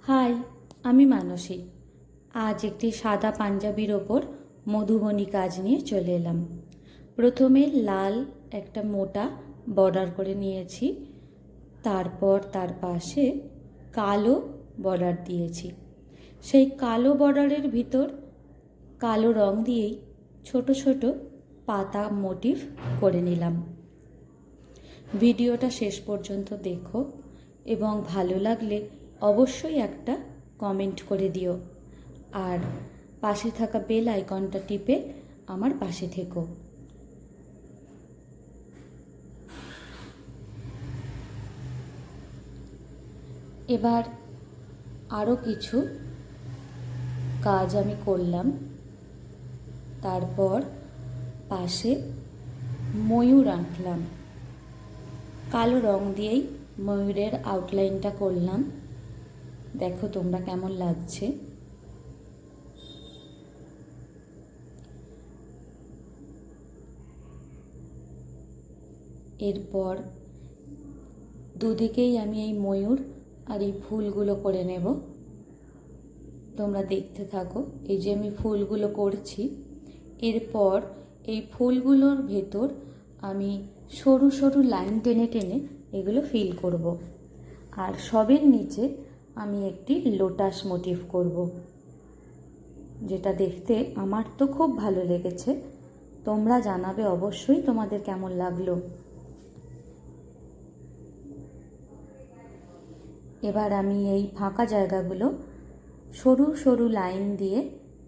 High, আমি মানসী। আজ একটি সাদা পাঞ্জাবির ওপর মধুবনী কাজ নিয়ে চলে এলাম। প্রথমে লাল একটা মোটা বর্ডার করে নিয়েছি, তারপর তার পাশে কালো বর্ডার দিয়েছি। সেই কালো বর্ডারের ভিতর কালো রং দিয়েই ছোট ছোট পাতা মোটিভ করে নিলাম। ভিডিওটা শেষ পর্যন্ত দেখো এবং ভালো লাগলে অবশ্যই একটা কমেন্ট করে দিও, আর পাশে থাকা বেল আইকনটা টিপে আমার পাশে থেকো। এবার আরও কিছু কাজ আমি করলাম। তারপর পাশে ময়ূর আঁকলাম। কালো রং দিয়েই ময়ূরের আউটলাইনটা করলাম। দেখো তোমরা কেমন লাগছে। এরপর দুদিকেই আমি এই ময়ূর আর এই ফুলগুলো করে নেব। তোমরা দেখতে থাকো। এই যে আমি ফুলগুলো করছি, এরপর এই ফুলগুলোর ভেতর আমি সরু সরু লাইন টেনে টেনে এগুলো ফিল করব। আর সবের নিচে আমি একটি লোটাস মোটিভ করব, যেটা দেখতে আমার তো খুব ভালো লেগেছে। তোমরা জানাবে অবশ্যই তোমাদের কেমন লাগলো। এবার আমি এই ফাঁকা জায়গাগুলো সরু সরু লাইন দিয়ে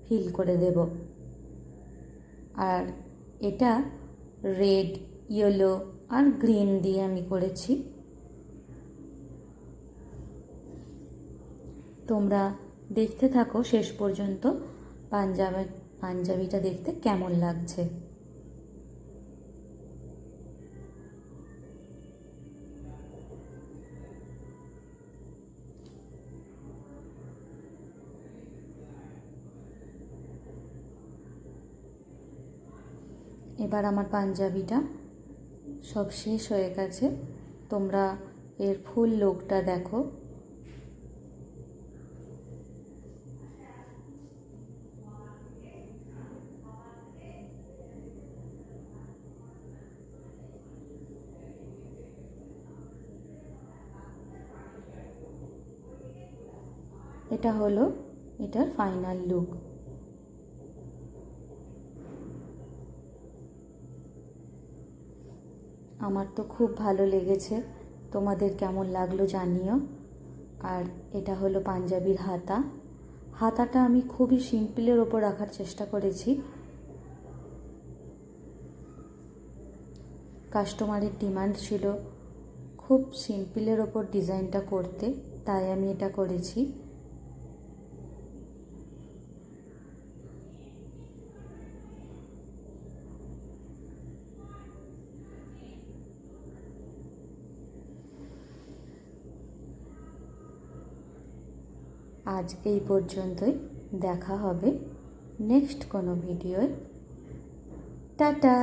ফিল করে দেব। আর এটা রেড, ইয়েলো আর গ্রিন দিয়ে আমি করেছি। তোমরা দেখতে থাকো শেষ পর্যন্ত পাঞ্জাবিটা দেখতে কেমন লাগছে। এবার আমার পাঞ্জাবিটা সব শেষ হয়ে গেছে। তোমরা এর ফুল লুকটা দেখো। এটা হলো এটার ফাইনাল লুক। আমার তো খুব ভালো লেগেছে, তোমাদের কেমন লাগলো জানিও। আর এটা হলো পাঞ্জাবির হাতাটা আমি খুবই সিম্পলের ওপর রাখার চেষ্টা করেছি। কাস্টমারের ডিমান্ড ছিল খুব সিম্পলের ওপর ডিজাইনটা করতে, তাই আমি এটা করেছি। আজ এই পর্যন্তই। দেখা হবে নেক্সট কোনো ভিডিওয়। টাটা।